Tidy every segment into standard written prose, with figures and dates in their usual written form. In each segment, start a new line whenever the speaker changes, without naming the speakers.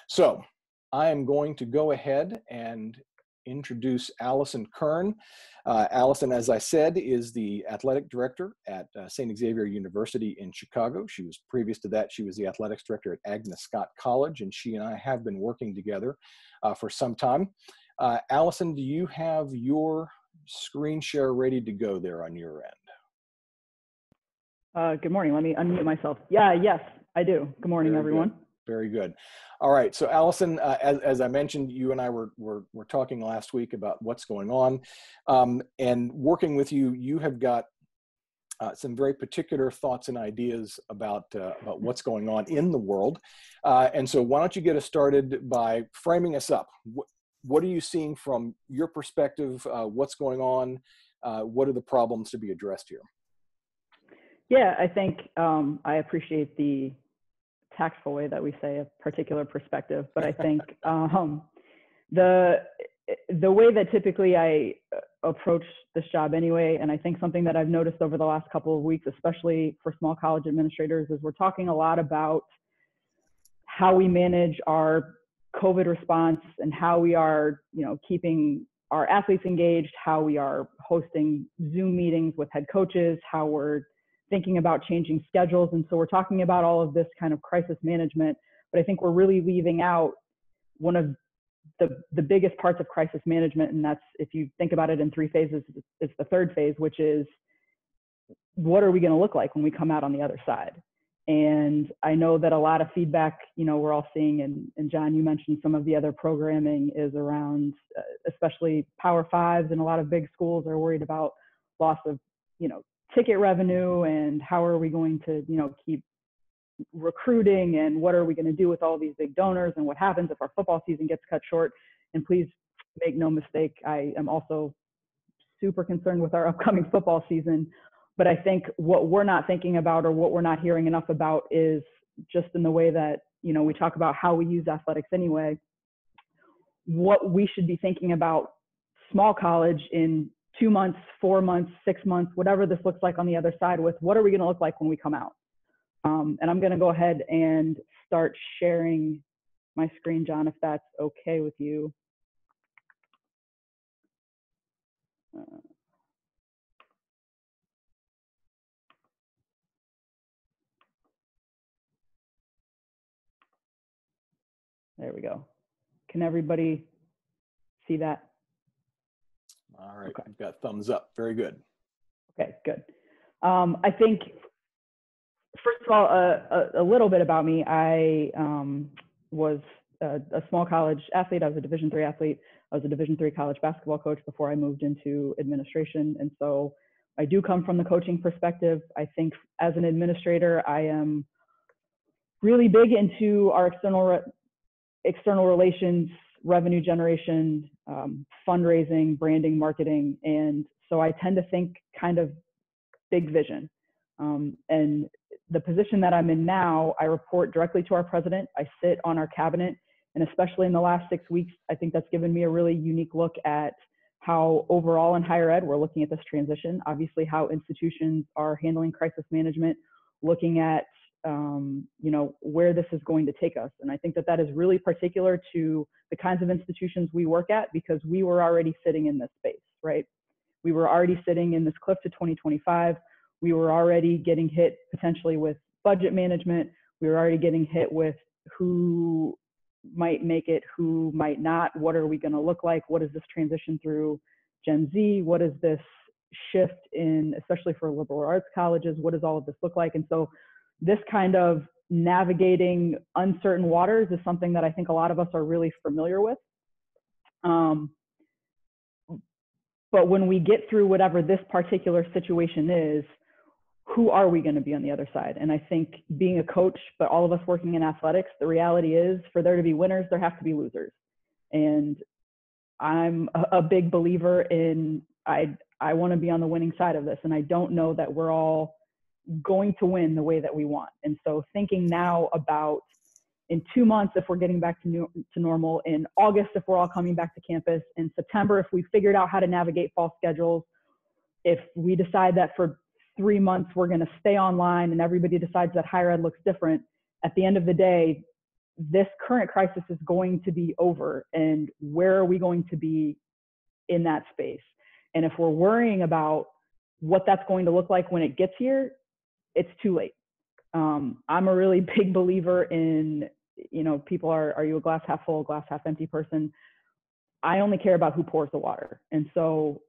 So I am going to go ahead and introduce Allison Kern. Allison, as I said, is the athletic director at St. Xavier University in Chicago. She was, previous to that, she was the athletics director at Agnes Scott College, and she and I have been working together for some time. Allison, do you have your screen share ready to go there on your
end? Good morning. Let me unmute myself. Yes, I do. Good morning, everyone.
Very good. All right. So Allison, as I mentioned, you and I were talking last week about what's going on, and working with you, you have got some very particular thoughts and ideas about what's going on in the world. And so why don't you get us started by framing us up? What are you seeing from your perspective? What's going on? What are the problems to be addressed here?
Yeah, I think I appreciate the tactful way that we say a particular perspective, but I think the way that typically I approach this job anyway, and I think something that I've noticed over the last couple of weeks, especially for small college administrators, is we're talking a lot about how we manage our COVID response and how we are, keeping our athletes engaged, how we are hosting Zoom meetings with head coaches, how we're thinking about changing schedules. And so we're talking about all of this kind of crisis management, but I think we're really leaving out one of the biggest parts of crisis management. And that's, if you think about it in three phases, it's the third phase, which is what are we going to look like when we come out on the other side? And I know that a lot of feedback, we're all seeing, and John, you mentioned some of the other programming is around, especially Power Fives, and a lot of big schools are worried about loss of, ticket revenue, and how are we going to, keep recruiting, and what are we going to do with all these big donors, and what happens if our football season gets cut short. And please make no mistake, I am also super concerned with our upcoming football season. But I think what we're not thinking about, or what we're not hearing enough about, is just in the way that, we talk about how we use athletics anyway, what we should be thinking about small college in 2 months, 4 months, 6 months, whatever this looks like on the other side, with what are we going to look like when we come out. And I'm going to go ahead and start sharing my screen, John, if that's okay with you. There we go. Can everybody see that?
All right, okay. I've got thumbs up. Very good.
Okay, good. I think, first of all, a little bit about me. I was a small college athlete. I was a Division III athlete. I was a Division III college basketball coach before I moved into administration. And so I do come from the coaching perspective. I think as an administrator, I am really big into our external relations, revenue generation, fundraising, branding, marketing. And so I tend to think kind of big vision. And the position that I'm in now, I report directly to our president. I sit on our cabinet. And especially in the last 6 weeks, I think that's given me a really unique look at how overall in higher ed, we're looking at this transition. Obviously, how institutions are handling crisis management, looking at where this is going to take us. And I think that that is really particular to the kinds of institutions we work at, because we were already sitting in this space, right? We were already sitting in this cliff to 2025. We were already getting hit potentially with budget management. We were already getting hit with who might make it, who might not. What are we going to look like? What is this transition through Gen Z? What is this shift in, especially for liberal arts colleges? What does all of this look like? And so this kind of navigating uncertain waters is something that I think a lot of us are really familiar with. But when we get through whatever this particular situation is, who are we going to be on the other side? And I think being a coach, but all of us working in athletics, the reality is for there to be winners, there have to be losers. And I'm a big believer in, I want to be on the winning side of this. And I don't know that we're all going to win the way that we want. And so thinking now about in 2 months, if we're getting back to normal, in August, if we're all coming back to campus, in September, if we figured out how to navigate fall schedules, if we decide that for 3 months we're going to stay online and everybody decides that higher ed looks different, at the end of the day, this current crisis is going to be over, and where are we going to be in that space? And if we're worrying about what that's going to look like when it gets here, it's too late. I'm a really big believer in, people are you a glass half full, glass half empty person? I only care about who pours the water. And so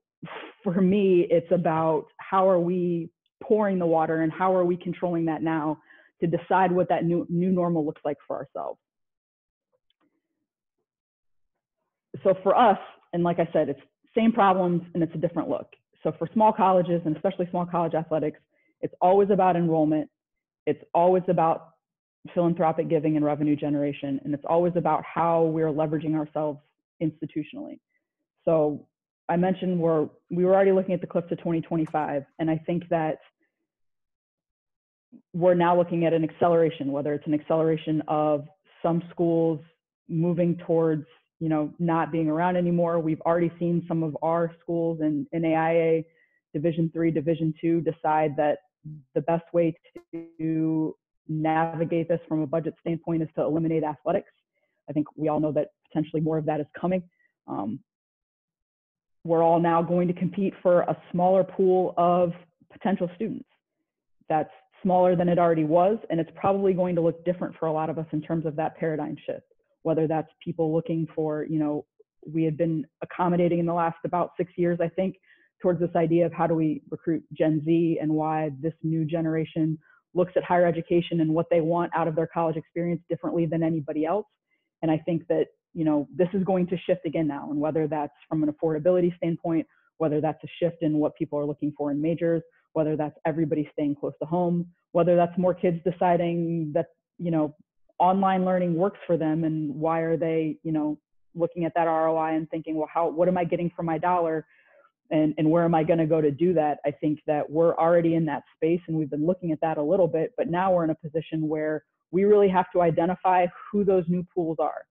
for me, it's about how are we pouring the water and how are we controlling that now to decide what that new normal looks like for ourselves. So for us, and like I said, it's same problems and it's a different look. So for small colleges, and especially small college athletics, it's always about enrollment. It's always about philanthropic giving and revenue generation. And it's always about how we're leveraging ourselves institutionally. So I mentioned we were already looking at the cliff to 2025. And I think that we're now looking at an acceleration, whether it's an acceleration of some schools moving towards, not being around anymore. We've already seen some of our schools in AIA, Division III, Division II, decide that the best way to navigate this from a budget standpoint is to eliminate athletics. I think we all know that potentially more of that is coming. We're all now going to compete for a smaller pool of potential students. That's smaller than it already was, and it's probably going to look different for a lot of us in terms of that paradigm shift, whether that's people looking for, we had been accommodating in the last about 6 years, I think, towards this idea of how do we recruit Gen Z and why this new generation looks at higher education and what they want out of their college experience differently than anybody else. And I think that, this is going to shift again now, and whether that's from an affordability standpoint, whether that's a shift in what people are looking for in majors, whether that's everybody staying close to home, whether that's more kids deciding that, online learning works for them, and why are they, looking at that ROI and thinking, well, what am I getting for my dollar, and where am I going to go to do that? I think that we're already in that space, and we've been looking at that a little bit, but now we're in a position where we really have to identify who those new pools are.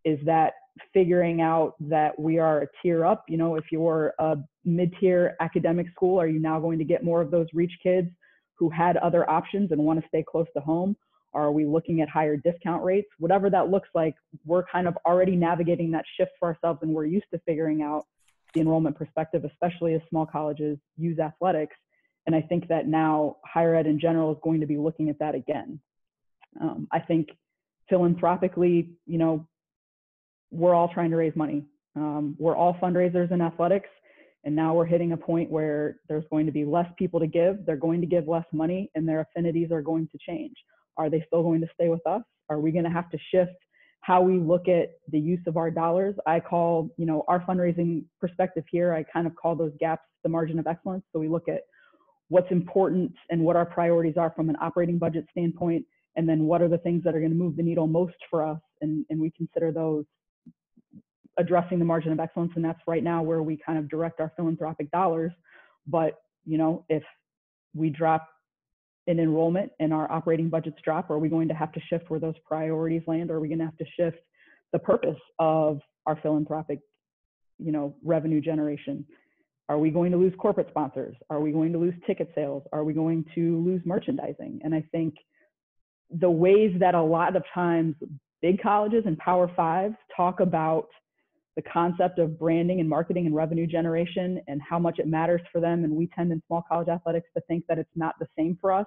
Is that figuring out that we are a tier up? If you're a mid-tier academic school, are you now going to get more of those reach kids who had other options and want to stay close to home? Are we looking at higher discount rates? Whatever that looks like, we're kind of already navigating that shift for ourselves, and we're used to figuring out the enrollment perspective, especially as small colleges use athletics. And I think that now higher ed in general is going to be looking at that again. I think philanthropically, we're all trying to raise money. We're all fundraisers in athletics. And now we're hitting a point where there's going to be less people to give. They're going to give less money, and their affinities are going to change. Are they still going to stay with us? Are we going to have to shift how we look at the use of our dollars? I call, our fundraising perspective here, I kind of call those gaps the margin of excellence. So we look at what's important and what our priorities are from an operating budget standpoint, and then what are the things that are going to move the needle most for us, and we consider those addressing the margin of excellence. And that's right now where we kind of direct our philanthropic dollars. But, if we drop in enrollment and our operating budgets drop, are we going to have to shift where those priorities land? Or are we going to have to shift the purpose of our philanthropic, revenue generation? Are we going to lose corporate sponsors? Are we going to lose ticket sales? Are we going to lose merchandising? And I think the ways that a lot of times big colleges and Power Fives talk about the concept of branding and marketing and revenue generation and how much it matters for them, and we tend in small college athletics to think that it's not the same for us.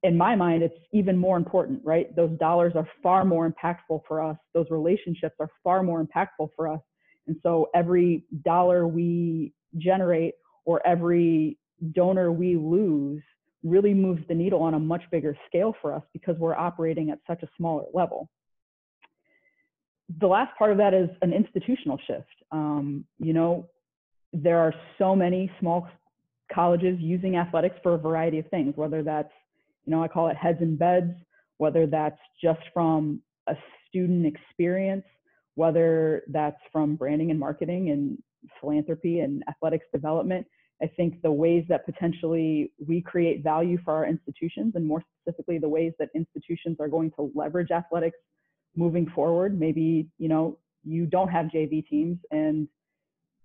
In my mind, it's even more important, right? Those dollars are far more impactful for us. Those relationships are far more impactful for us. And so every dollar we generate or every donor we lose really moves the needle on a much bigger scale for us because we're operating at such a smaller level. The last part of that is an institutional shift. There are so many small colleges using athletics for a variety of things, whether that's, I call it heads in beds, whether that's just from a student experience, whether that's from branding and marketing and philanthropy and athletics development. I think the ways that potentially we create value for our institutions, and more specifically the ways that institutions are going to leverage athletics moving forward. Maybe, you don't have JV teams and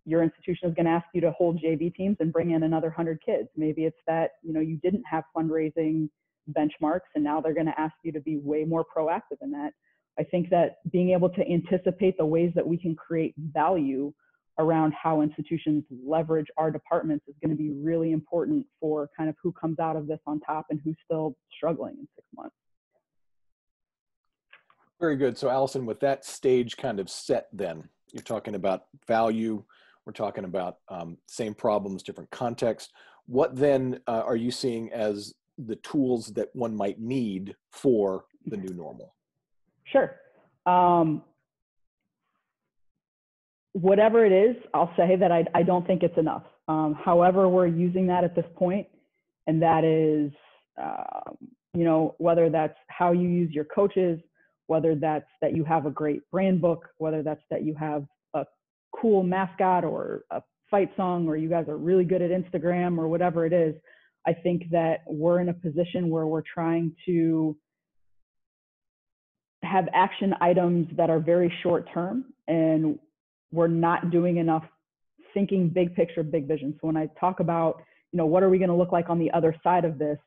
your institution is going to ask you to hold JV teams and bring in another 100 kids. Maybe it's that, you didn't have fundraising benchmarks and now they're going to ask you to be way more proactive in that. I think that being able to anticipate the ways that we can create value around how institutions leverage our departments is going to be really important for kind of who comes out of this on top and who's still struggling in 6 months.
Very good. So Allison, with that stage kind of set, then you're talking about value, we're talking about same problems, different context. What then are you seeing as the tools that one might need for the new normal?
Sure. Whatever it is, I'll say that I don't think it's enough. However, we're using that at this point, and that is, whether that's how you use your coaches, whether that's that you have a great brand book, whether that's that you have a cool mascot or a fight song, or you guys are really good at Instagram or whatever it is. I think that we're in a position where we're trying to have action items that are very short term, and we're not doing enough thinking big picture, big vision. So when I talk about, what are we going to look like on the other side of this,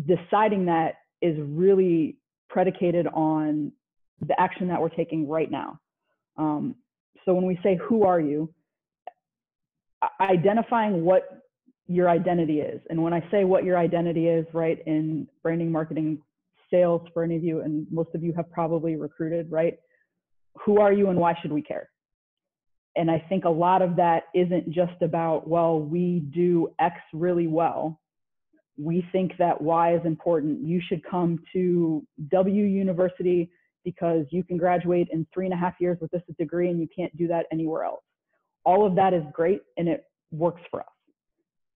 deciding that is really predicated on the action that we're taking right now. So when we say, who are you? Identifying what your identity is. And when I say what your identity is, right, in branding, marketing, sales, for any of you, and most of you have probably recruited, right? Who are you and why should we care? And I think a lot of that isn't just about, well, we do X really well. We think that Y is important. You should come to W University because you can graduate in 3.5 years with this degree and you can't do that anywhere else. All of that is great and it works for us.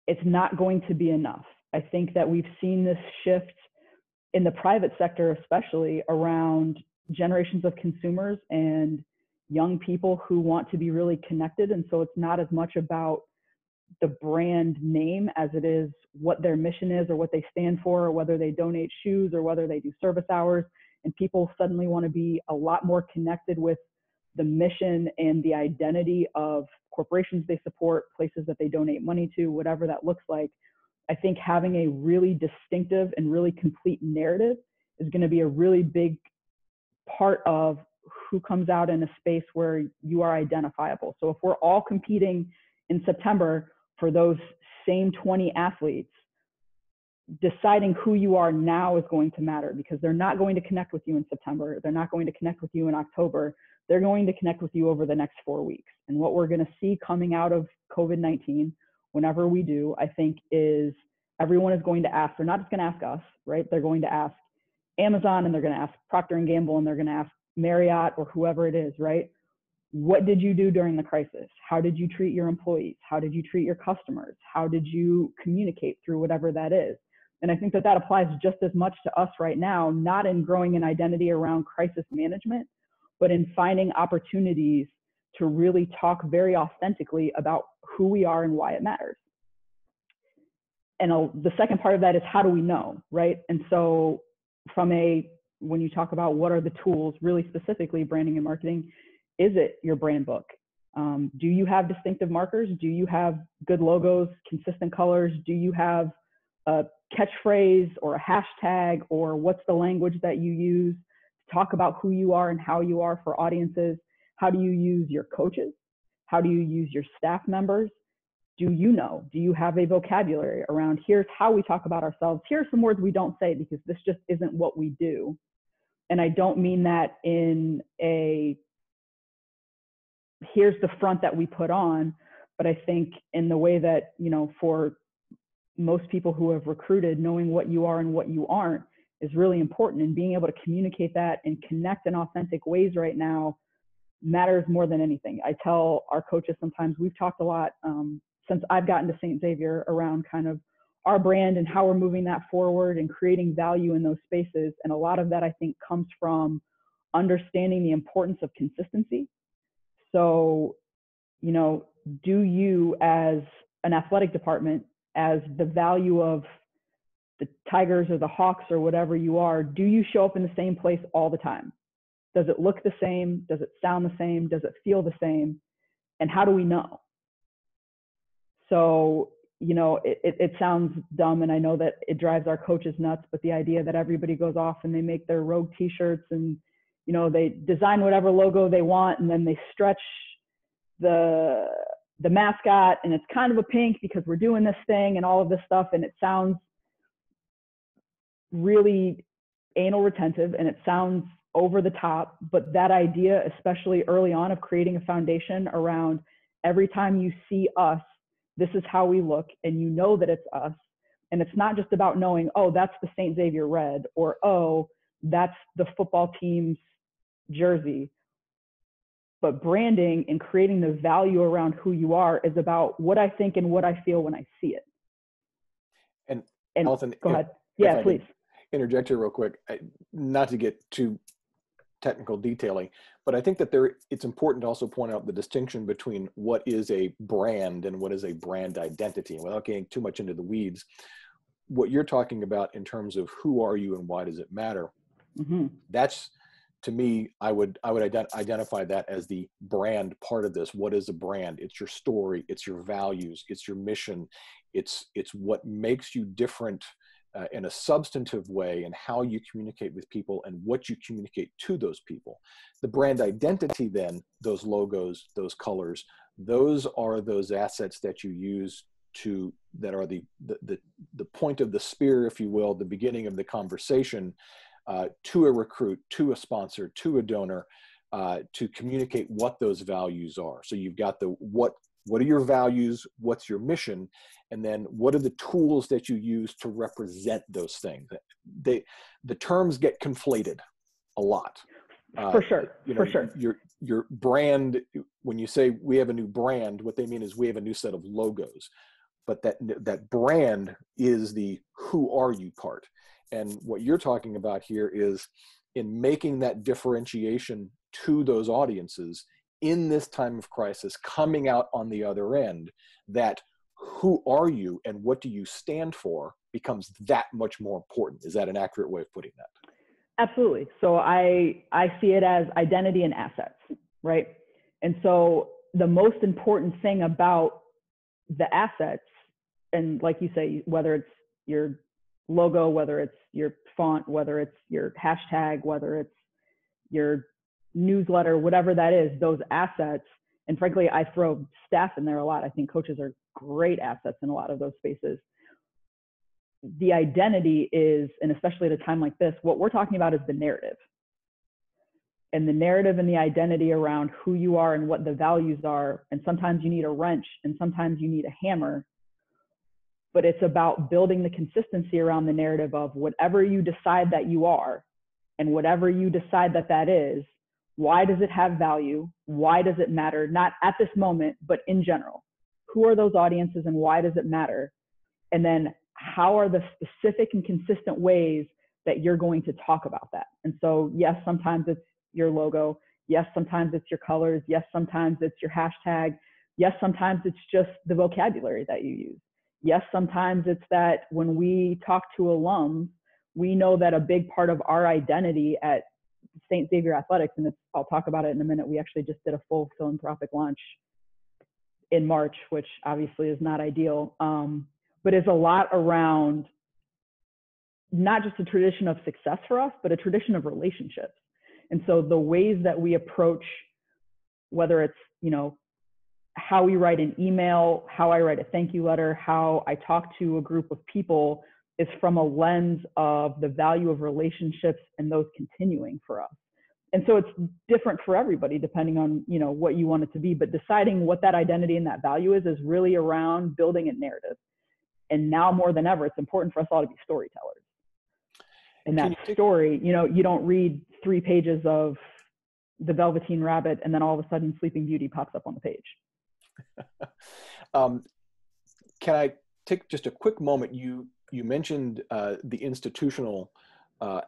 It's not going to be enough. I think that we've seen this shift in the private sector, especially around generations of consumers and young people who want to be really connected. And so it's not as much about the brand name as it is what their mission is or what they stand for, or whether they donate shoes or whether they do service hours. And people suddenly want to be a lot more connected with the mission and the identity of corporations they support, places that they donate money to, whatever that looks like. I think having a really distinctive and really complete narrative is going to be a really big part of who comes out in a space where you are identifiable. So if we're all competing in September for those same 20 athletes, deciding who you are now is going to matter, because they're not going to connect with you in September. They're not going to connect with you in October. They're going to connect with you over the next 4 weeks. And what we're going to see coming out of COVID-19, whenever we do, I think, is everyone is going to ask, they're not just going to ask us, right? They're going to ask Amazon, and they're going to ask Procter & Gamble, and they're going to ask Marriott or whoever it is, right? What did you do during the crisis? How did you treat your employees? How did you treat your customers? How did you communicate through whatever that is? And I think that that applies just as much to us right now, not in growing an identity around crisis management, but in finding opportunities to really talk very authentically about who we are and why it matters. And the second part of that is, how do we know, right? And so when you talk about what are the tools, really specifically branding and marketing, is it your brand book? Do you have distinctive markers? Do you have good logos, consistent colors? Do you have a catchphrase or a hashtag, or what's the language that you use to talk about who you are and how you are for audiences? How do you use your coaches? How do you use your staff members? Do you have a vocabulary around, here's how we talk about ourselves, here's some words we don't say because this just isn't what we do. And I don't mean that in a, here's the front that we put on, but I think in the way that, for most people who have recruited, knowing what you are and what you aren't is really important, and being able to communicate that and connect in authentic ways right now matters more than anything. I tell our coaches sometimes, we've talked a lot since I've gotten to St. Xavier around kind of our brand and how we're moving that forward and creating value in those spaces. And a lot of that, I think, comes from understanding the importance of consistency. So, do you as an athletic department, as the value of the Tigers or the Hawks or whatever you are, do you show up in the same place all the time? Does it look the same? Does it sound the same? Does it feel the same? And how do we know? So, it sounds dumb, and I know that it drives our coaches nuts, but the idea that everybody goes off and they make their rogue t-shirts and, they design whatever logo they want, and then they stretch the mascot, and it's kind of a pink because we're doing this thing and all of this stuff, and it sounds really anal retentive and it sounds over the top. But that idea, especially early on, of creating a foundation around every time you see us, this is how we look, and that it's us. And it's not just about knowing, oh, that's the St. Xavier red, or, oh, that's the football team's jersey. But branding and creating the value around who you are is about what I think and what I feel when I see it.
And
Allison, go ahead. Yeah, please.
Interject here real quick, not to get too technical detailing, but I think that it's important to also point out the distinction between what is a brand and what is a brand identity. And without getting too much into the weeds, what you're talking about in terms of who are you and why does it matter, that's, to me, I would identify that as the brand part of this. What is a brand? It's your story, it's your values, it's your mission, it's what makes you different in a substantive way, and how you communicate with people and what you communicate to those people. The brand identity, then, those logos, those colors, those are those assets that you use that are the point of the spear, if you will, the beginning of the conversation, to a recruit, to a sponsor, to a donor, to communicate what those values are. So you've got what are your values, what's your mission, and then what are the tools that you use to represent those things. The terms get conflated a lot.
For sure.
Your brand, when you say we have a new brand, what they mean is we have a new set of logos. But that brand is the who are you part. And what you're talking about here is in making that differentiation to those audiences in this time of crisis, coming out on the other end, that who are you and what do you stand for becomes that much more important. Is that an accurate way of putting that?
Absolutely. So I see it as identity and assets, right? And so the most important thing about the assets, and like you say, whether it's your logo, whether it's your font, whether it's your hashtag, whether it's your newsletter, whatever that is, those assets, and frankly, I throw staff in there a lot. I think coaches are great assets in a lot of those spaces. The identity is, and especially at a time like this, what we're talking about is the narrative. And the narrative and the identity around who you are and what the values are. And sometimes you need a wrench and sometimes you need a hammer. But it's about building the consistency around the narrative of whatever you decide that you are and whatever you decide that is, why does it have value? Why does it matter? Not at this moment, but in general. Who are those audiences and why does it matter? And then how are the specific and consistent ways that you're going to talk about that? And so, yes, sometimes it's your logo. Yes, sometimes it's your colors. Yes, sometimes it's your hashtag. Yes, sometimes it's just the vocabulary that you use. Yes, sometimes it's that when we talk to alums, we know that a big part of our identity at St. Xavier Athletics, and I'll talk about it in a minute, we actually just did a full philanthropic launch in March, which obviously is not ideal, but is a lot around not just a tradition of success for us, but a tradition of relationships. And so the ways that we approach, whether it's, how we write an email, how I write a thank you letter, how I talk to a group of people, is from a lens of the value of relationships and those continuing for us. And so it's different for everybody depending on, what you want it to be, but deciding what that identity and that value is really around building a narrative. And now more than ever, it's important for us all to be storytellers. And that story, you don't read 3 pages of The Velveteen Rabbit and then all of a sudden Sleeping Beauty pops up on the page.
Can I take just a quick moment? You mentioned the institutional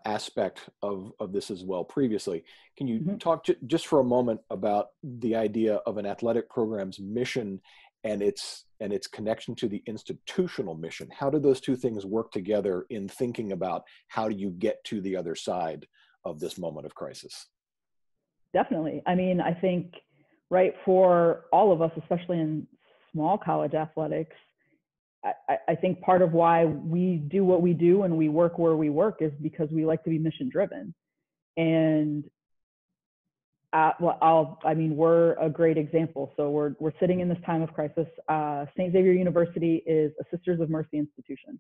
aspect of this as well previously. Can you talk just for a moment about the idea of an athletic program's mission and its connection to the institutional mission? How do those two things work together in thinking about how do you get to the other side of this moment of crisis?
Definitely. I mean, I think, right, for all of us, especially in small college athletics, I think part of why we do what we do and we work where we work is because we like to be mission driven. And We're a great example. So we're sitting in this time of crisis. St. Xavier University is a Sisters of Mercy institution.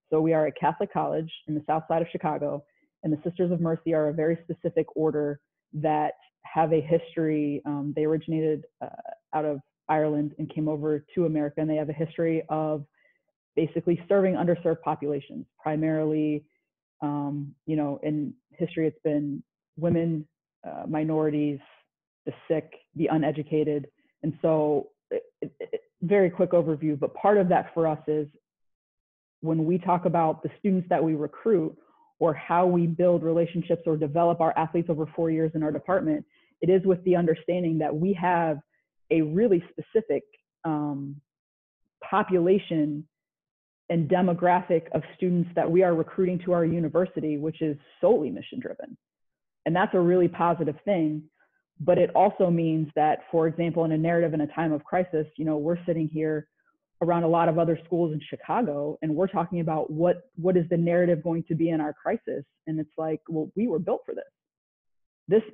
So we are a Catholic college in the south side of Chicago, and the Sisters of Mercy are a very specific order that have a history. They originated out of Ireland and came over to America, and they have a history of basically serving underserved populations, primarily, in history, it's been women, minorities, the sick, the uneducated. And so very quick overview, but part of that for us is when we talk about the students that we recruit or how we build relationships or develop our athletes over 4 years in our department, it is with the understanding that we have a really specific population and demographic of students that we are recruiting to our university, which is solely mission driven. And that's a really positive thing. But it also means that, for example, in a narrative in a time of crisis, we're sitting here around a lot of other schools in Chicago, and we're talking about what is the narrative going to be in our crisis. And it's like, well, we were built for this.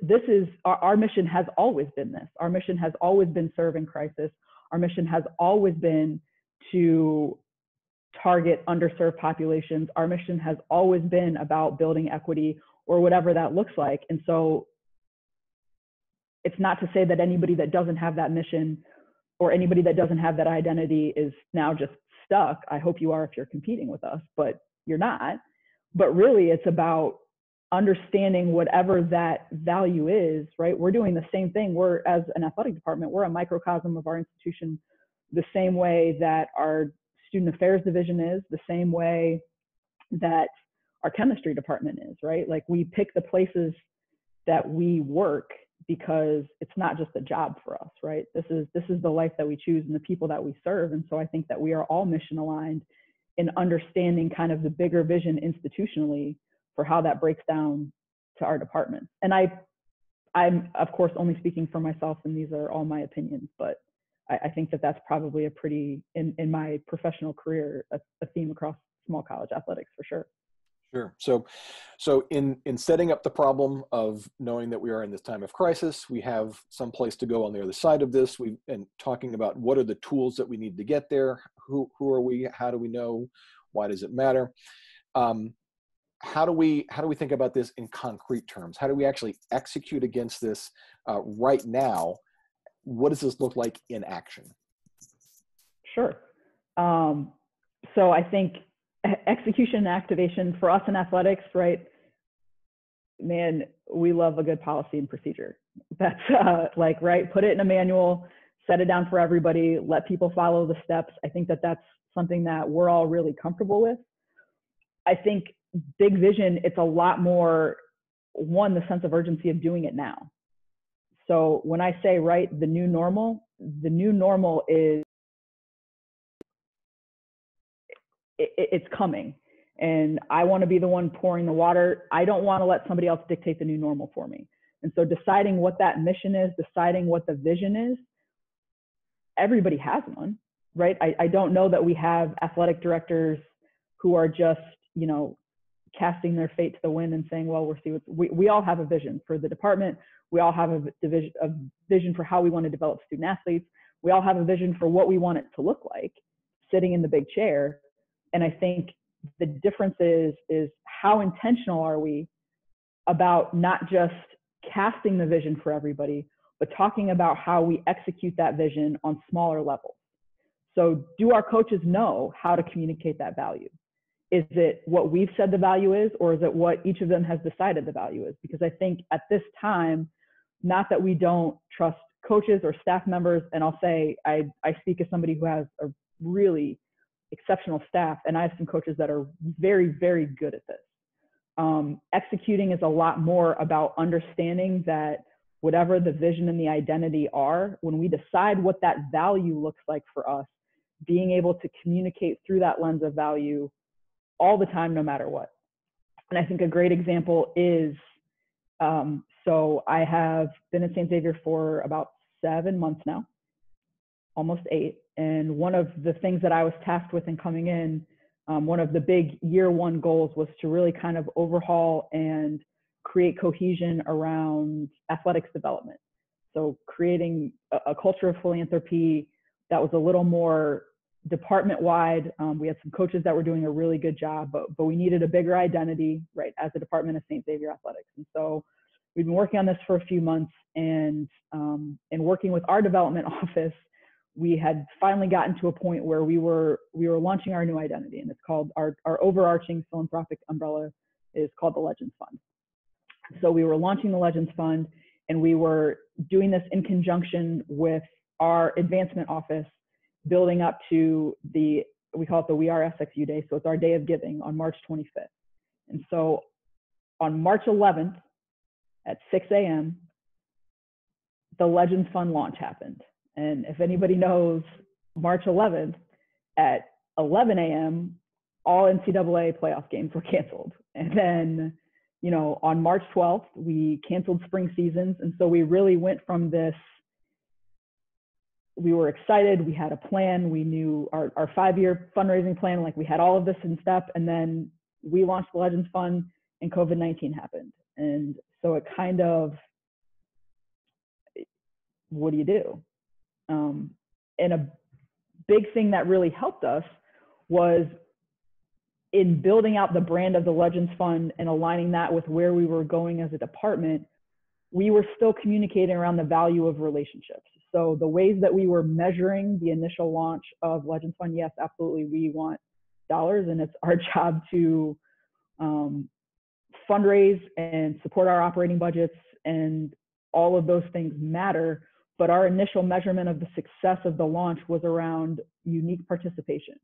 This is our mission has always been this. Our mission has always been serve in crisis. Our mission has always been to target underserved populations. Our mission has always been about building equity or whatever that looks like. And so it's not to say that anybody that doesn't have that mission or anybody that doesn't have that identity is now just stuck. I hope you are if you're competing with us, but you're not. But really it's about understanding whatever that value is, right? We're doing the same thing. We're, as an athletic department, we're a microcosm of our institution, the same way that our student affairs division is, the same way that our chemistry department is, right? Like we pick the places that we work because it's not just a job for us, right? This is the life that we choose and the people that we serve. And so I think that we are all mission aligned in understanding kind of the bigger vision institutionally for how that breaks down to our departments. And I'm of course only speaking for myself, and these are all my opinions, but I think that that's probably a pretty, in my professional career, a theme across small college athletics for sure.
Sure. So in setting up the problem of knowing that we are in this time of crisis, we have some place to go on the other side of this. And talking about what are the tools that we need to get there. Who are we? How do we know? Why does it matter? How do we think about this in concrete terms? How do we actually execute against this right now? What does this look like in action?
Sure. So I think execution and activation for us in athletics, right? Man, we love a good policy and procedure. That's right, put it in a manual, set it down for everybody, let people follow the steps. I think that that's something that we're all really comfortable with. I think big vision, it's a lot more, one, the sense of urgency of doing it now. So when I say, right, the new normal is, it's coming. And I want to be the one pouring the water. I don't want to let somebody else dictate the new normal for me. And so deciding what that mission is, deciding what the vision is, everybody has one, right? I don't know that we have athletic directors who are just, casting their fate to the wind and saying, well, we all have a vision for the department. We all have a vision for how we want to develop student athletes. We all have a vision for what we want it to look like sitting in the big chair. And I think the difference is how intentional are we about not just casting the vision for everybody, but talking about how we execute that vision on smaller levels. So do our coaches know how to communicate that value? Is it what we've said the value is, or is it what each of them has decided the value is? Because I think at this time, not that we don't trust coaches or staff members, and I'll say I speak as somebody who has a really exceptional staff, and I have some coaches that are very, very good at this. Executing is a lot more about understanding that whatever the vision and the identity are, when we decide what that value looks like for us, being able to communicate through that lens of value all the time, no matter what. And I think a great example is, so I have been at St. Xavier for about 7 months now, almost 8. And one of the things that I was tasked with in coming in, one of the big year one goals was to really kind of overhaul and create cohesion around athletics development. So creating a culture of philanthropy that was a little more department-wide. We had some coaches that were doing a really good job, but we needed a bigger identity, right, as a department of St. Xavier Athletics. And so we've been working on this for a few months, and working with our development office, we had finally gotten to a point where we were launching our new identity, and it's called our overarching philanthropic umbrella is called the Legends Fund. So we were launching the Legends Fund, and we were doing this in conjunction with our advancement office, building up to we call it the We Are SXU Day. So it's our day of giving on March 25th. And so on March 11th at 6 a.m., the Legends Fund launch happened. And if anybody knows, March 11th at 11 a.m., all NCAA playoff games were canceled. And then, you know, on March 12th, we canceled spring seasons. And so we really went from this, we were excited, we had a plan, we knew our 5-year fundraising plan, like we had all of this in step. And then we launched the Legends Fund and COVID-19 happened. And so it kind of, what do you do? And a big thing that really helped us was in building out the brand of the Legends Fund and aligning that with where we were going as a department, we were still communicating around the value of relationships. So the ways that we were measuring the initial launch of Legends Fund, yes, absolutely, we want dollars, and it's our job to fundraise and support our operating budgets, and all of those things matter. But our initial measurement of the success of the launch was around unique participation.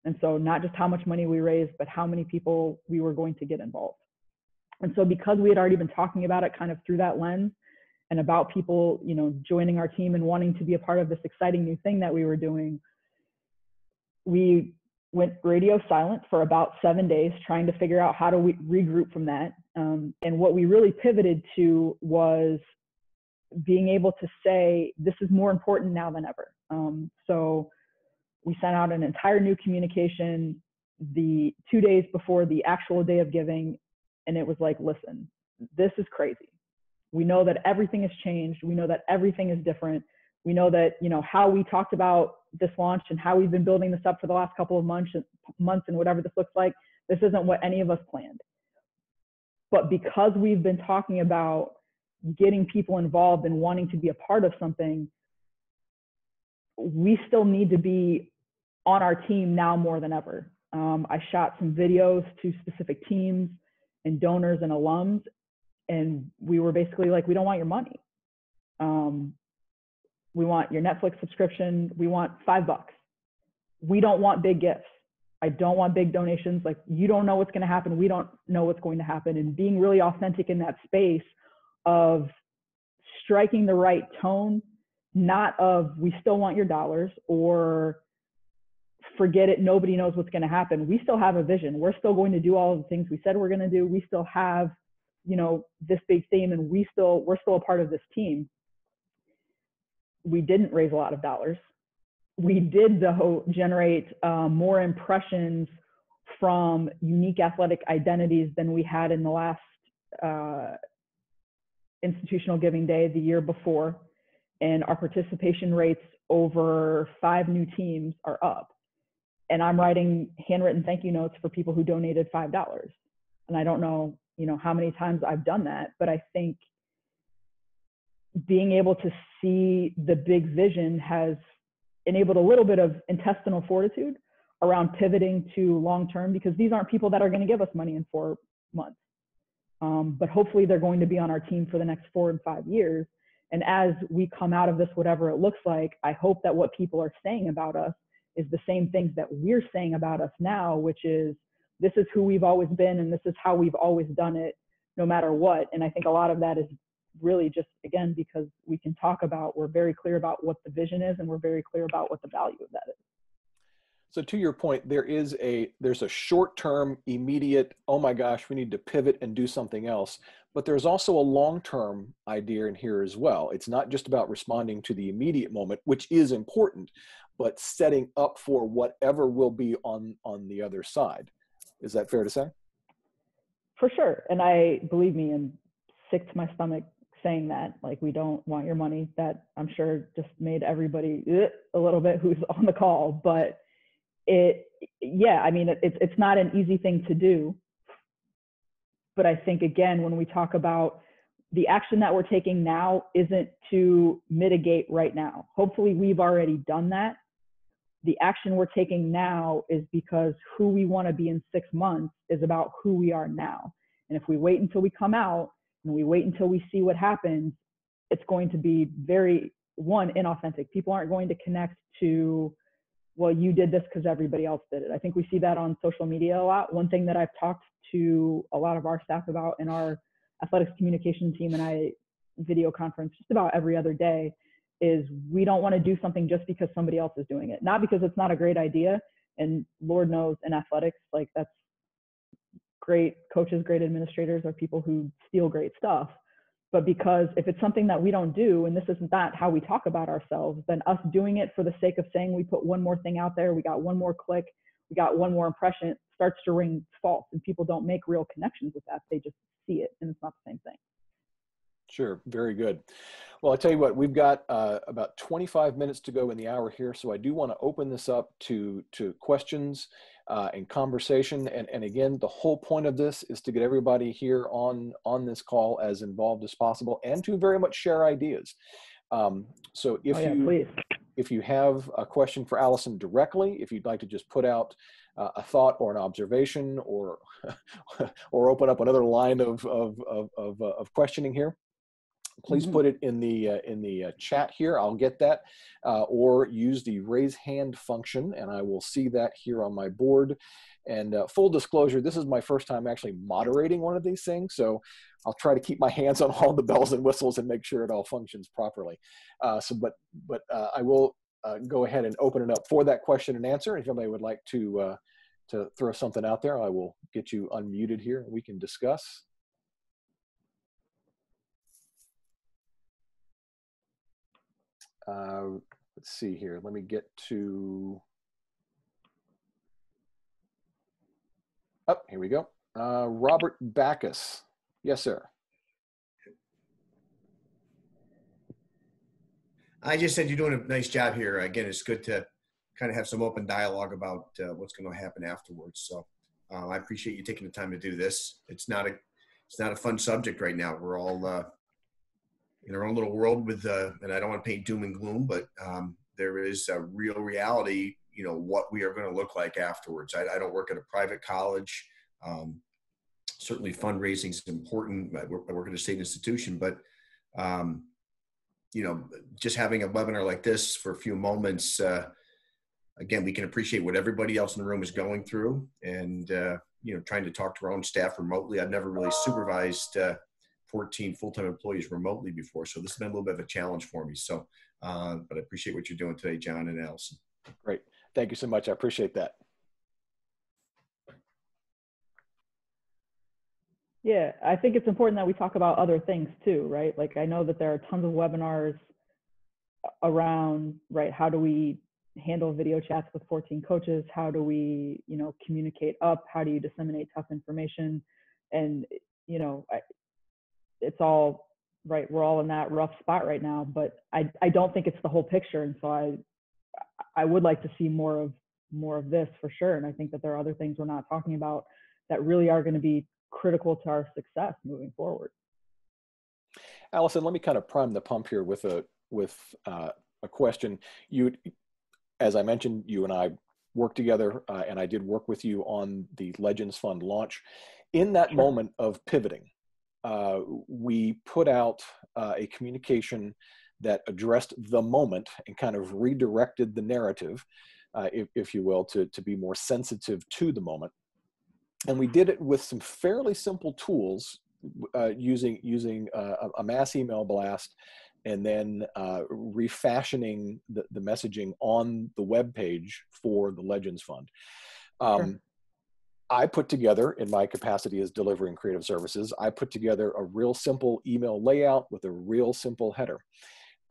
And so not just how much money we raised, but how many people we were going to get involved. And so because we had already been talking about it kind of through that lens, and about people, you know, joining our team and wanting to be a part of this exciting new thing that we were doing, we went radio silent for about 7 days, trying to figure out how do we regroup from that. And what we really pivoted to was being able to say, this is more important now than ever. So we sent out an entire new communication the 2 days before the actual day of giving. And it was like, listen, this is crazy. We know that everything has changed. We know that everything is different. We know that, you know, how we talked about this launch and how we've been building this up for the last couple of months and whatever this looks like, this isn't what any of us planned. But because we've been talking about getting people involved and wanting to be a part of something, we still need to be on our team now more than ever. I shot some videos to specific teams and donors and alums, and we were basically like, we don't want your money. We want your Netflix subscription. We want $5. We don't want big gifts. I don't want big donations. Like, you don't know what's going to happen. We don't know what's going to happen. And being really authentic in that space of striking the right tone, not of we still want your dollars or forget it, nobody knows what's going to happen. We still have a vision. We're still going to do all of the things we said we're going to do. We still have, you know, this big theme, and we're still a part of this team. We didn't raise a lot of dollars. We did, though, generate more impressions from unique athletic identities than we had in the last institutional giving day the year before. And our participation rates over 5 new teams are up. And I'm writing handwritten thank you notes for people who donated $5. And I don't know, you know, how many times I've done that, but I think being able to see the big vision has enabled a little bit of intestinal fortitude around pivoting to long-term, because these aren't people that are going to give us money in 4 months. But hopefully they're going to be on our team for the next 4 and 5 years. And as we come out of this, whatever it looks like, I hope that what people are saying about us is the same things that we're saying about us now, which is, this is who we've always been, and this is how we've always done it, no matter what. And I think a lot of that is really just, again, because we can talk about, we're very clear about what the vision is, and we're very clear about what the value of that is.
So to your point, there's a short-term, immediate, oh my gosh, we need to pivot and do something else. But there's also a long-term idea in here as well. It's not just about responding to the immediate moment, which is important, but setting up for whatever will be on the other side. Is that fair to say?
For sure. And I, believe me, am sick to my stomach saying that, like, we don't want your money. That I'm sure just made everybody a little bit who's on the call. But yeah, I mean, it's not an easy thing to do. But I think, again, when we talk about the action that we're taking now isn't to mitigate right now. Hopefully we've already done that. The action we're taking now is because who we want to be in 6 months is about who we are now. And if we wait until we come out and we wait until we see what happens, it's going to be very, one, inauthentic. People aren't going to connect to, well, you did this because everybody else did it. I think we see that on social media a lot. One thing that I've talked to a lot of our staff about in our athletics communication team, and I video conference just about every other day, is we don't want to do something just because somebody else is doing it. Not because it's not a great idea. And Lord knows in athletics, like, that's great coaches, great administrators are people who steal great stuff. But because if it's something that we don't do, and this is not how we talk about ourselves, then us doing it for the sake of saying we put one more thing out there, we got one more click, we got one more impression, starts to ring false. And people don't make real connections with that. They just see it, and it's not the same thing.
Sure. Very good. Well, I'll tell you what, we've got about 25 minutes to go in the hour here. So I do want to open this up to questions and conversation. And again, the whole point of this is to get everybody here on this call as involved as possible and to very much share ideas. So if you have a question for Allison directly, if you'd like to just put out a thought or an observation, or or open up another line of questioning here, please put it in the chat here. I'll get that, or use the raise hand function, and I will see that here on my board. And full disclosure, this is my first time actually moderating one of these things, so I'll try to keep my hands on all the bells and whistles and make sure it all functions properly. But I will go ahead and open it up for that question and answer. If anybody would like to throw something out there, I will get you unmuted here and we can discuss. Let's see here. Let me get to, oh, here we go. Robert Backus. Yes, sir.
I just said you're doing a nice job here. Again, it's good to kind of have some open dialogue about what's going to happen afterwards. So I appreciate you taking the time to do this. It's not a fun subject right now. We're all in our own little world with, and I don't want to paint doom and gloom, but there is a real reality, you know, what we are going to look like afterwards. I don't work at a private college. Certainly fundraising is important. I work at a state institution, but you know, just having a webinar like this for a few moments, again, we can appreciate what everybody else in the room is going through, and you know, trying to talk to our own staff remotely. I've never really supervised 14 full-time employees remotely before, so this has been a little bit of a challenge for me. So, but I appreciate what you're doing today, John and Allison.
Great. Thank you so much. I appreciate that.
Yeah, I think it's important that we talk about other things too, right? Like, I know that there are tons of webinars around, right, how do we handle video chats with 14 coaches? How do we, you know, communicate up? How do you disseminate tough information? And, you know, it's all, right, we're all in that rough spot right now, but I don't think it's the whole picture. And so I would like to see more of this for sure. And I think that there are other things we're not talking about that really are going to be critical to our success moving forward.
Allison, let me kind of prime the pump here with a question. You, as I mentioned, you and I worked together, and I did work with you on the Legends Fund launch. In that moment of pivoting, we put out a communication that addressed the moment and kind of redirected the narrative, if you will, to be more sensitive to the moment. And we did it with some fairly simple tools, using a mass email blast, and then refashioning the messaging on the web page for the Legends Fund.
Sure.
I put together, in my capacity as delivering creative services, I put together a real simple email layout with a real simple header.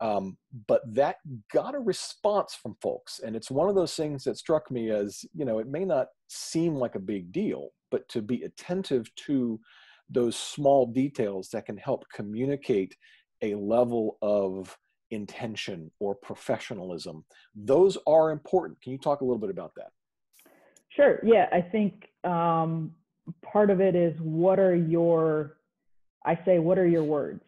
But that got a response from folks. And it's one of those things that struck me as, you know, it may not seem like a big deal, but to be attentive to those small details that can help communicate a level of intention or professionalism. Those are important. Can you talk a little bit about that?
Sure. Yeah, I think part of it is what are your words?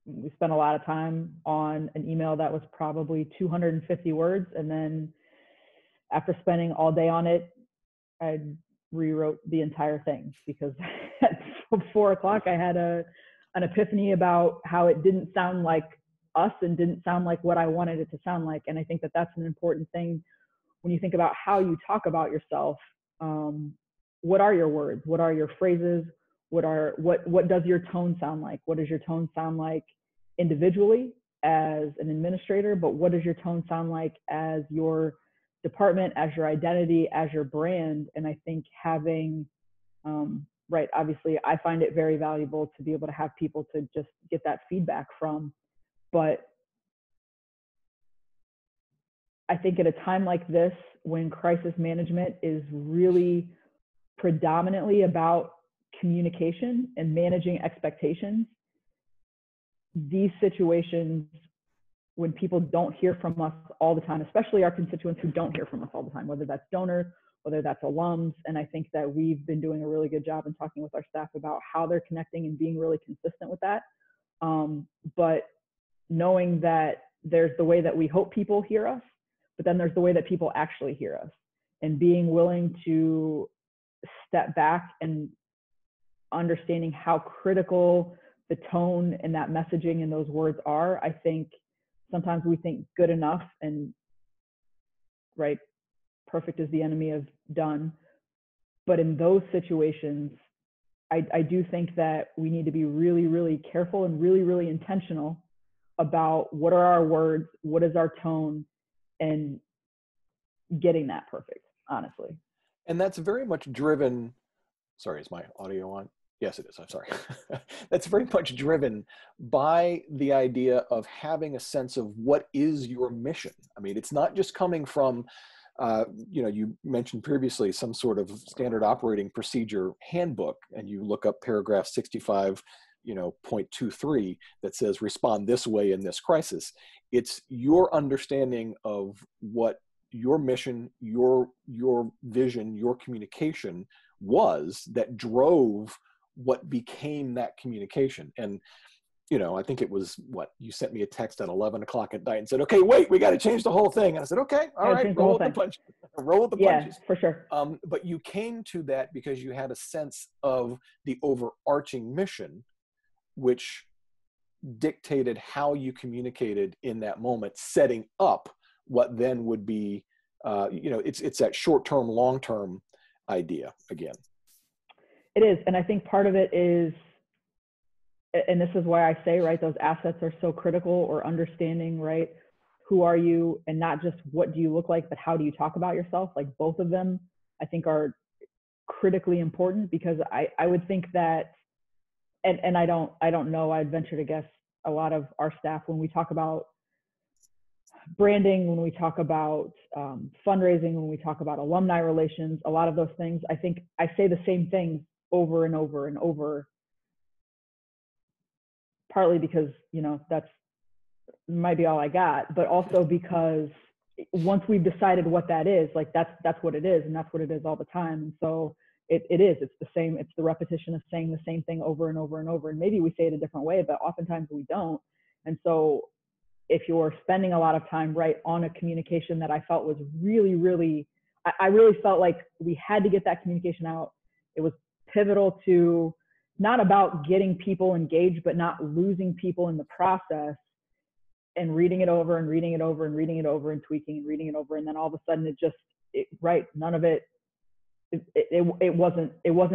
We spent a lot of time on an email that was probably 250 words. And then after spending all day on it, I rewrote the entire thing because at 4 o'clock, I had an epiphany about how it didn't sound like us and didn't sound like what I wanted it to sound like. And I think that that's an important thing when you think about how you talk about yourself. What are your words? What are your phrases? What does your tone sound like? What does your tone sound like individually as an administrator, but what does your tone sound like as your department, as your identity, as your brand? And I think having, obviously I find it very valuable to be able to have people to just get that feedback from, but I think at a time like this, when crisis management is really predominantly about communication and managing expectations, these situations, when people don't hear from us all the time, especially our constituents who don't hear from us all the time, whether that's donors, whether that's alums, and I think that we've been doing a really good job in talking with our staff about how they're connecting and being really consistent with that. But knowing that there's the way that we hope people hear us, but then there's the way that people actually hear us, and being willing to step back and understanding how critical the tone and that messaging and those words are. I think sometimes we think good enough and perfect is the enemy of done. But in those situations, I do think that we need to be really, really careful and really, really intentional about what are our words, what is our tone, and getting that perfect, honestly.
And that's very much driven, sorry, is my audio on? Yes, it is. I'm sorry. That's very much driven by the idea of having a sense of what is your mission. I mean, it's not just coming from, you mentioned previously some sort of standard operating procedure handbook, and you look up paragraph 65, 0.23 that says respond this way in this crisis. It's your understanding of what your mission, your vision, your communication was that drove what became that communication. And I think it was you sent me a text at 11 o'clock at night and said, okay, wait, we got to change the whole thing. And I said, okay, all right, roll with the punches. Roll with the punches.
Yeah, for sure.
But you came to that because you had a sense of the overarching mission, which dictated how you communicated in that moment, setting up what then would be, it's that short-term, long-term idea again.
It is. And I think part of it is, and this is why I say, those assets are so critical, or understanding, who are you, and not just what do you look like, but how do you talk about yourself? Like both of them, I think, are critically important, because I would think that, and I don't know, I'd venture to guess a lot of our staff, when we talk about branding, when we talk about fundraising, when we talk about alumni relations, a lot of those things, I think I say the same thing over and over and over, partly because, that's might be all I got, but also because once we've decided what that is, that's what it is, and that's what it is all the time. And so it's the same, it's the repetition of saying the same thing over and over and over. And maybe we say it a different way, but oftentimes we don't. And so if you're spending a lot of time on a communication that I felt was really, really, I really felt like we had to get that communication out. It was pivotal to not about getting people engaged, but not losing people in the process, and reading it over and reading it over and reading it over and tweaking and reading it over. And then all of a sudden none of it, it wasn't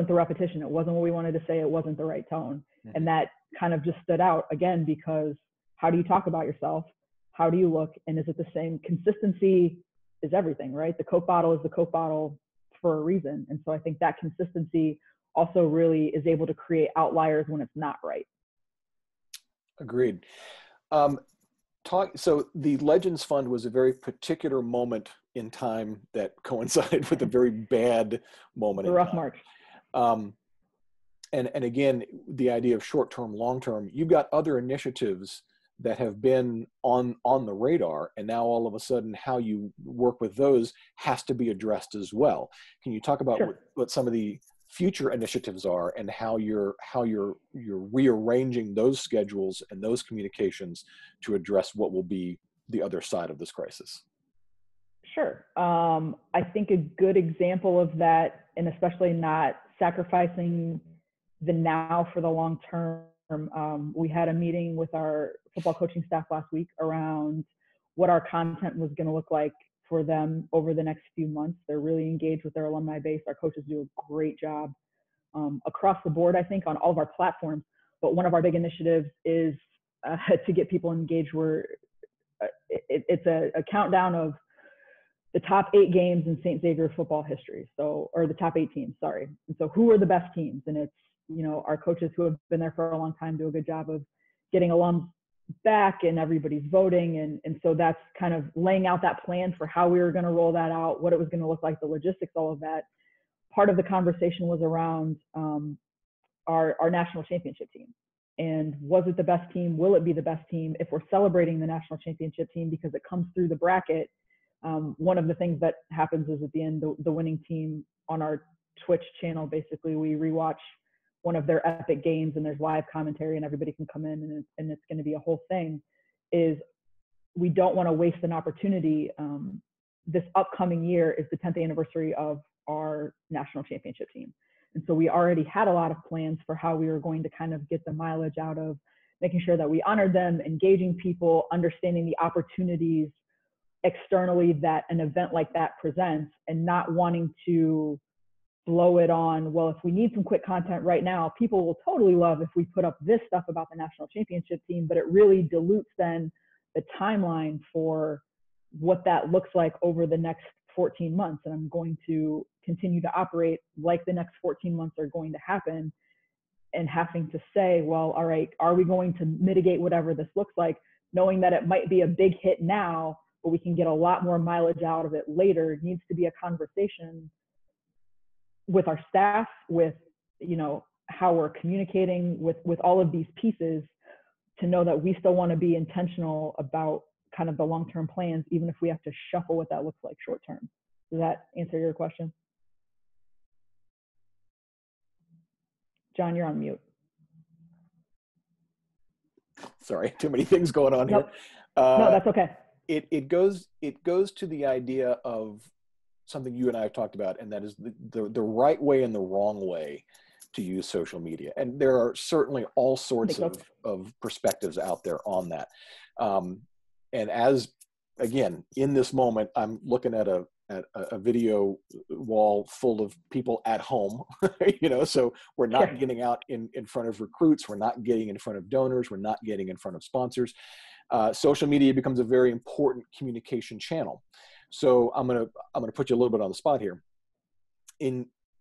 the repetition. It wasn't what we wanted to say. It wasn't the right tone. Mm-hmm. And that kind of just stood out again, because how do you talk about yourself? How do you look? And is it the same? Consistency is everything, right? The Coke bottle is the Coke bottle for a reason. And so I think that consistency also really is able to create outliers when it's not right.
Agreed. So the Legends Fund was a very particular moment in time that coincided with a very bad moment.
A rough March.
and again, the idea of short-term, long-term, you've got other initiatives that have been on the radar, and now all of a sudden how you work with those has to be addressed as well. Can you talk about
Sure.
what some of the future initiatives are, and how you're rearranging those schedules and those communications to address what will be the other side of this crisis?
Sure. I think a good example of that, and especially not sacrificing the now for the long term, we had a meeting with our football coaching staff last week around what our content was going to look like for them over the next few months. They're really engaged with their alumni base. Our coaches do a great job across the board, I think, on all of our platforms. But one of our big initiatives is to get people engaged. It's a countdown of the top 8 games in St. Xavier football history. So, or the top 8 teams, sorry. And so who are the best teams? And it's, our coaches who have been there for a long time do a good job of getting alums back, and everybody's voting. And so that's kind of laying out that plan for how we were going to roll that out, what it was going to look like, the logistics, all of that. Part of the conversation was around our national championship team. And was it the best team? Will it be the best team? If we're celebrating the national championship team because it comes through the bracket, one of the things that happens is at the end, the winning team on our Twitch channel, basically, we rewatch one of their epic games, and there's live commentary, and everybody can come in, and it's going to be a whole thing. Is we don't want to waste an opportunity. This upcoming year is the 10th anniversary of our national championship team. And so we already had a lot of plans for how we were going to kind of get the mileage out of making sure that we honored them, engaging people, understanding the opportunities externally that an event like that presents, and not wanting to blow it on, well, if we need some quick content right now, people will totally love if we put up this stuff about the national championship team, but it really dilutes then the timeline for what that looks like over the next 14 months. And I'm going to continue to operate like the next 14 months are going to happen, and having to say, well, all right, are we going to mitigate whatever this looks like, knowing that it might be a big hit now, but we can get a lot more mileage out of it later. It needs to be a conversation with our staff, with, how we're communicating with all of these pieces, to know that we still want to be intentional about kind of the long-term plans, even if we have to shuffle what that looks like short-term. Does that answer your question? John, you're on mute.
Sorry, too many things going on
Nope.
here.
No, that's okay.
It goes to the idea of something you and I have talked about, and that is the right way and the wrong way to use social media. And there are certainly all sorts of perspectives out there on that. And as, again, in this moment, I'm looking at a video wall full of people at home, so we're not getting out in front of recruits. We're not getting in front of donors. We're not getting in front of sponsors. Social media becomes a very important communication channel. So I'm gonna put you a little bit on the spot here.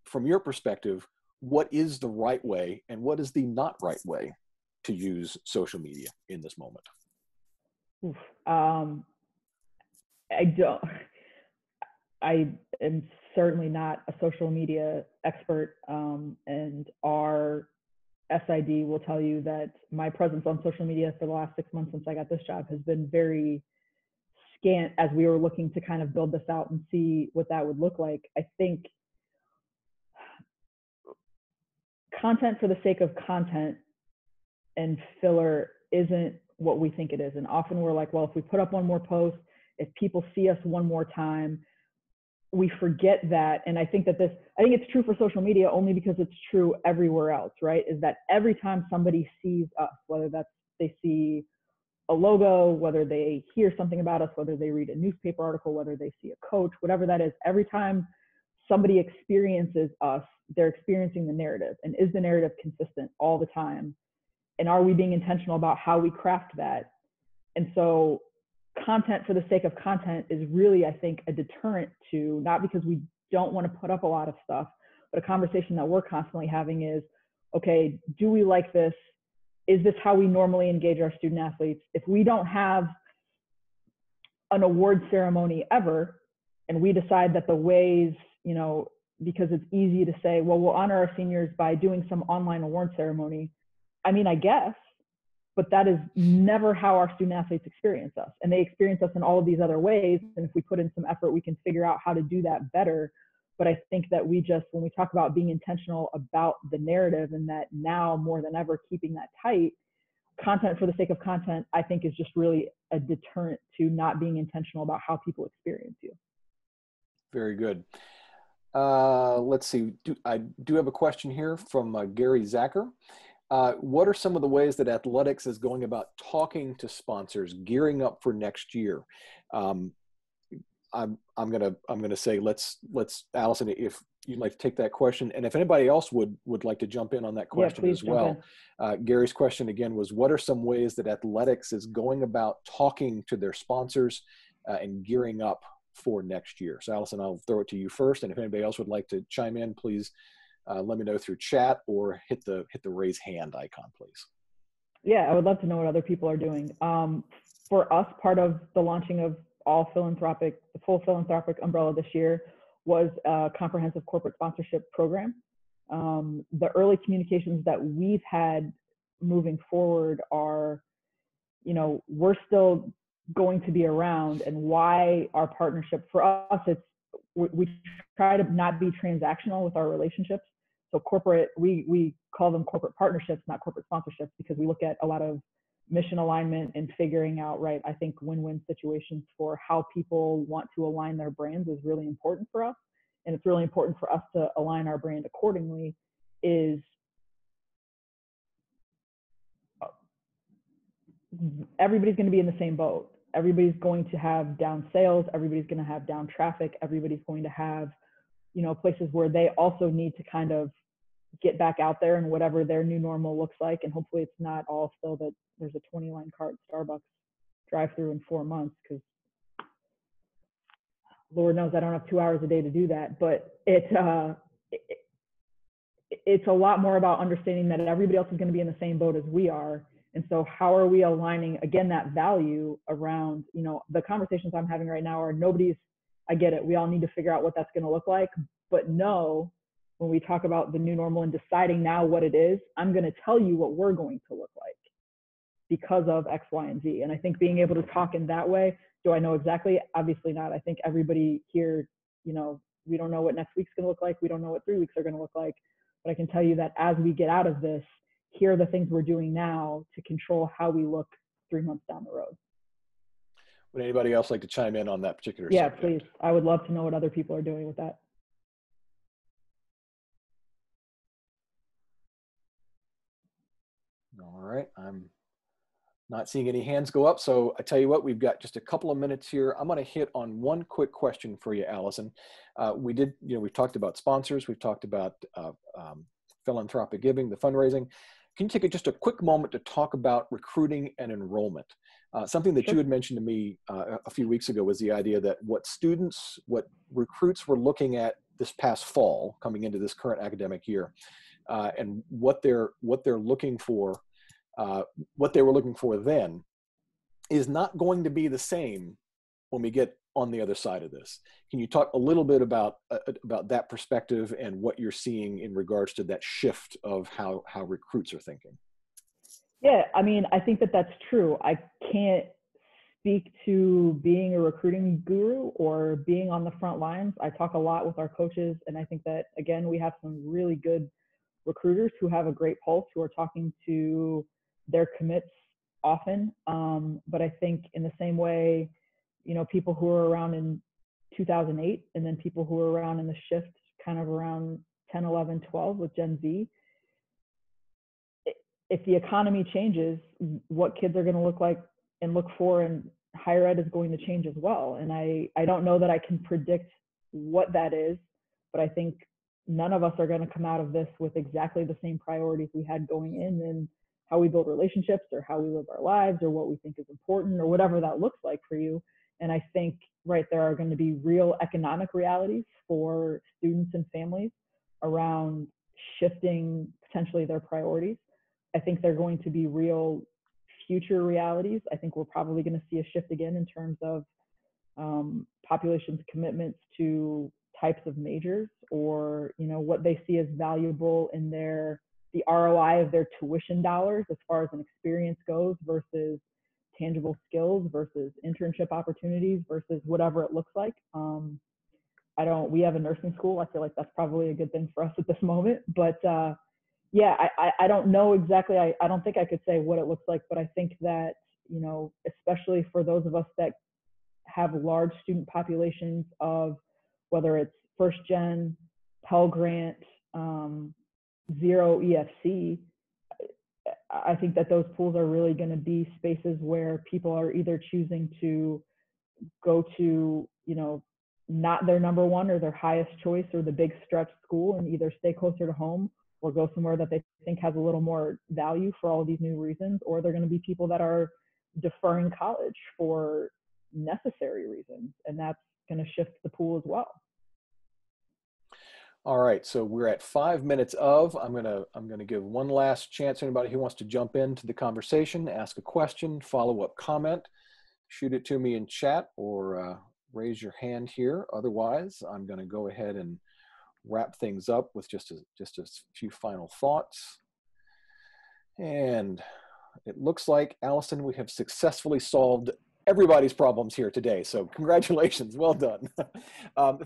From your perspective, what is the right way and what is the not right way to use social media in this moment?
I am certainly not a social media expert, and our SID will tell you that my presence on social media for the last 6 months since I got this job has been very scant, as we were looking to kind of build this out and see what that would look like. I think content for the sake of content and filler isn't what we think it is. And often we're like, well, if we put up one more post, if people see us one more time, we forget that. And I think it's true for social media only because it's true everywhere else, right? Is that every time somebody sees us, whether that's they see a logo, whether they hear something about us, whether they read a newspaper article, whether they see a coach, whatever that is, every time somebody experiences us, they're experiencing the narrative. And is the narrative consistent all the time? And are we being intentional about how we craft that? And so content for the sake of content is really, I think, a deterrent to, not because we don't want to put up a lot of stuff, but a conversation that we're constantly having is, okay, do we like this? Is this how we normally engage our student athletes? If we don't have an award ceremony ever, and we decide that the ways, because it's easy to say, well, we'll honor our seniors by doing some online award ceremony. I mean, I guess, but that is never how our student athletes experience us. And they experience us in all of these other ways. And if we put in some effort, we can figure out how to do that better. But I think that we just, when we talk about being intentional about the narrative, and that now more than ever, keeping that tight, content for the sake of content, I think is just really a deterrent to not being intentional about how people experience you.
Very good. Let's see. I do have a question here from Gary Zacher. What are some of the ways that athletics is going about talking to sponsors, gearing up for next year? I'm gonna say let's Allison, if you'd like to take that question, and if anybody else would like to jump in on that question as well. Gary's question again was, what are some ways that athletics is going about talking to their sponsors and gearing up for next year? So Allison, I'll throw it to you first, and if anybody else would like to chime in, please let me know through chat or hit the raise hand icon, please.
Yeah, I would love to know what other people are doing. For us, part of the launching of the full philanthropic umbrella this year was a comprehensive corporate sponsorship program. The early communications that we've had moving forward are, we're still going to be around, and why our partnership, for us, we try to not be transactional with our relationships. So corporate, we call them corporate partnerships, not corporate sponsorships, because we look at a lot of mission alignment and figuring out, I think win-win situations for how people want to align their brands is really important for us. And it's really important for us to align our brand accordingly. Is everybody's going to be in the same boat. Everybody's going to have down sales. Everybody's going to have down traffic. Everybody's going to have, places where they also need to kind of get back out there and whatever their new normal looks like. And hopefully it's not all still that there's a 20-line cart Starbucks drive-through in 4 months, because Lord knows I don't have 2 hours a day to do that. But it's a lot more about understanding that everybody else is going to be in the same boat as we are. And so how are we aligning, again, that value around, the conversations I'm having right now are I get it. We all need to figure out what that's going to look like. But no, when we talk about the new normal and deciding now what it is, I'm going to tell you what we're going to look like because of X, Y, and Z. And I think being able to talk in that way, do I know exactly? Obviously not. I think everybody here, we don't know what next week's going to look like. We don't know what 3 weeks are going to look like. But I can tell you that as we get out of this, here are the things we're doing now to control how we look 3 months down the road.
Would anybody else like to chime in on that particular
subject?
Please.
I would love to know what other people are doing with that.
All right, I'm not seeing any hands go up. So I tell you what, we've got just a couple of minutes here. I'm going to hit on one quick question for you, Allison. We've talked about sponsors. We've talked about philanthropic giving, the fundraising. Can you take just a quick moment to talk about recruiting and enrollment? Something that you had mentioned to me a few weeks ago was the idea that what recruits were looking at this past fall, coming into this current academic year, and what they're looking for, what they were looking for then, is not going to be the same when we get on the other side of this. Can you talk a little bit about that perspective and what you're seeing in regards to that shift of how recruits are thinking?
Yeah, I mean, I think that that's true. I can't speak to being a recruiting guru or being on the front lines. I talk a lot with our coaches, and I think that, again, we have some really good recruiters who have a great pulse, who are talking to their commits often. But I think in the same way, people who are around in 2008 and then people who are around in the shift kind of around 10, 11, 12 with Gen Z, if the economy changes, what kids are going to look like and look for in higher ed is going to change as well. And I don't know that I can predict what that is, but I think none of us are going to come out of this with exactly the same priorities we had going in, and how we build relationships or how we live our lives or what we think is important or whatever that looks like for you. And I think, there are going to be real economic realities for students and families around shifting potentially their priorities. I think they're going to be real future realities. I think we're probably going to see a shift again in terms of population's commitments to types of majors, or, you know, what they see as valuable in the ROI of their tuition dollars as far as an experience goes versus tangible skills versus internship opportunities versus whatever it looks like. We have a nursing school. I feel like that's probably a good thing for us at this moment, but yeah, I don't know exactly. I don't think I could say what it looks like, but I think that, you know, especially for those of us that have large student populations of whether it's first gen, Pell Grant, zero EFC, I think that those pools are really going to be spaces where people are either choosing to go to, you know, not their number one or their highest choice or the big stretch school and either stay closer to home or go somewhere that they think has a little more value for all of these new reasons, or they're going to be people that are deferring college for necessary reasons, and that's going to shift the pool as well.
All right, so we're at 5 minutes of. I'm gonna give one last chance to anybody who wants to jump into the conversation, ask a question, follow-up comment, shoot it to me in chat, or raise your hand here. Otherwise, I'm gonna go ahead and wrap things up with just a few final thoughts. And it looks like, Allison, we have successfully solved everybody's problems here today. So congratulations, well done.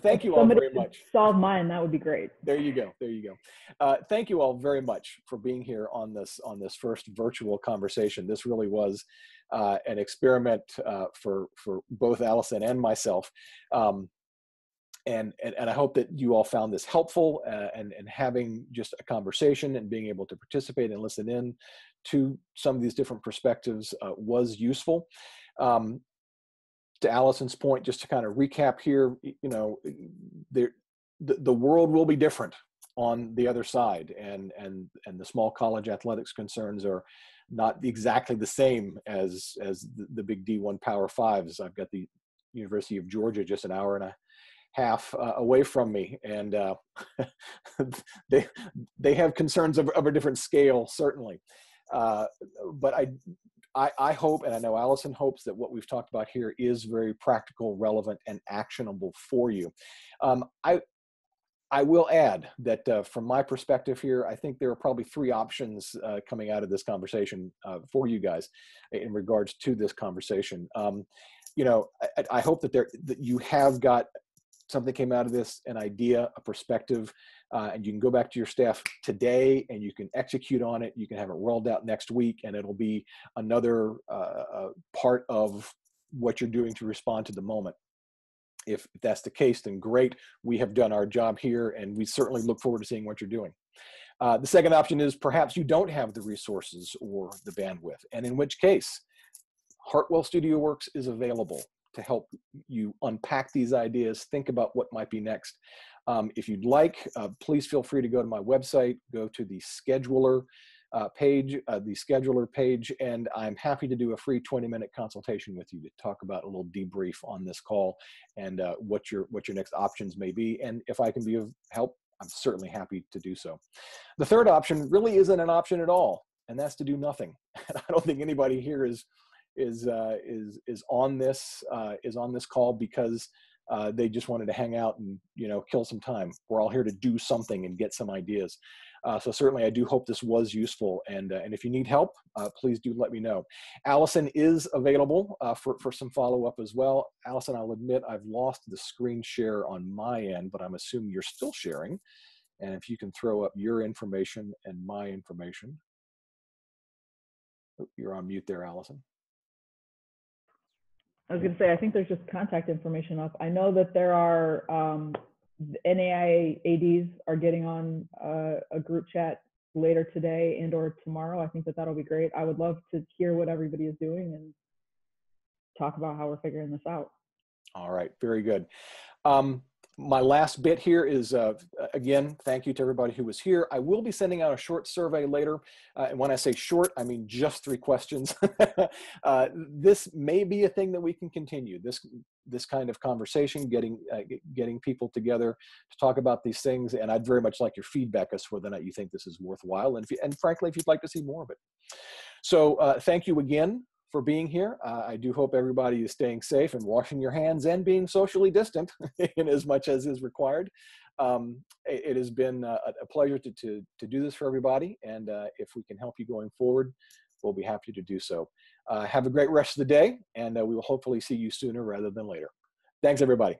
Thank you all very much.
Solve mine, that would be great.
There you go, there you go. Thank you all very much for being here on this first virtual conversation. This really was an experiment for both Allison and myself. And I hope that you all found this helpful, and having just a conversation and being able to participate and listen in to some of these different perspectives was useful. To Allison's point, just to kind of recap here, you know, the world will be different on the other side, and the small college athletics concerns are not exactly the same as the big D1 Power Fives. I've got the University of Georgia just an hour and a half away from me, and they have concerns of a different scale, certainly. But I hope, and I know Allison hopes, that what we've talked about here is very practical, relevant, and actionable for you. I will add that from my perspective here, I think there are probably three options coming out of this conversation for you guys in regards to this conversation. You know, I hope that you have got something came out of this, an idea, a perspective, and you can go back to your staff today and you can execute on it. You can have it rolled out next week, and it'll be another part of what you're doing to respond to the moment. If that's the case, then great. We have done our job here, and we certainly look forward to seeing what you're doing. The second option is perhaps you don't have the resources or the bandwidth, and in which case, Hartwell Studio Works is available to help you unpack these ideas, think about what might be next. If you'd like, please feel free to go to my website, go to the scheduler page, and I'm happy to do a free 20-minute consultation with you to talk about a little debrief on this call and what your next options may be. And if I can be of help, I'm certainly happy to do so. The third option really isn't an option at all, and that's to do nothing. I don't think anybody here is on this call because they just wanted to hang out and, you know, kill some time. We're all here to do something and get some ideas. So certainly I do hope this was useful, and if you need help, please do let me know. Allison is available for some follow-up as well. Allison, I'll admit I've lost the screen share on my end, but I'm assuming you're still sharing. And if you can throw up your information and my information. Oh, you're on mute there, Allison.
I was going to say, I think there's just contact information up. I know that there are NAIA ADs are getting on a group chat later today and or tomorrow. I think that that'll be great. I would love to hear what everybody is doing and talk about how we're figuring this out. All
right, very good. My last bit here is, again, thank you to everybody who was here. I will be sending out a short survey later. And when I say short, I mean just 3 questions. This may be a thing that we can continue, this kind of conversation, getting people together to talk about these things. And I'd very much like your feedback as to whether or not you think this is worthwhile. And frankly, if you'd like to see more of it. So thank you again for being here. I do hope everybody is staying safe and washing your hands and being socially distant in as much as is required. It has been a pleasure to do this for everybody. And if we can help you going forward, we'll be happy to do so. Have a great rest of the day, and we will hopefully see you sooner rather than later. Thanks, everybody.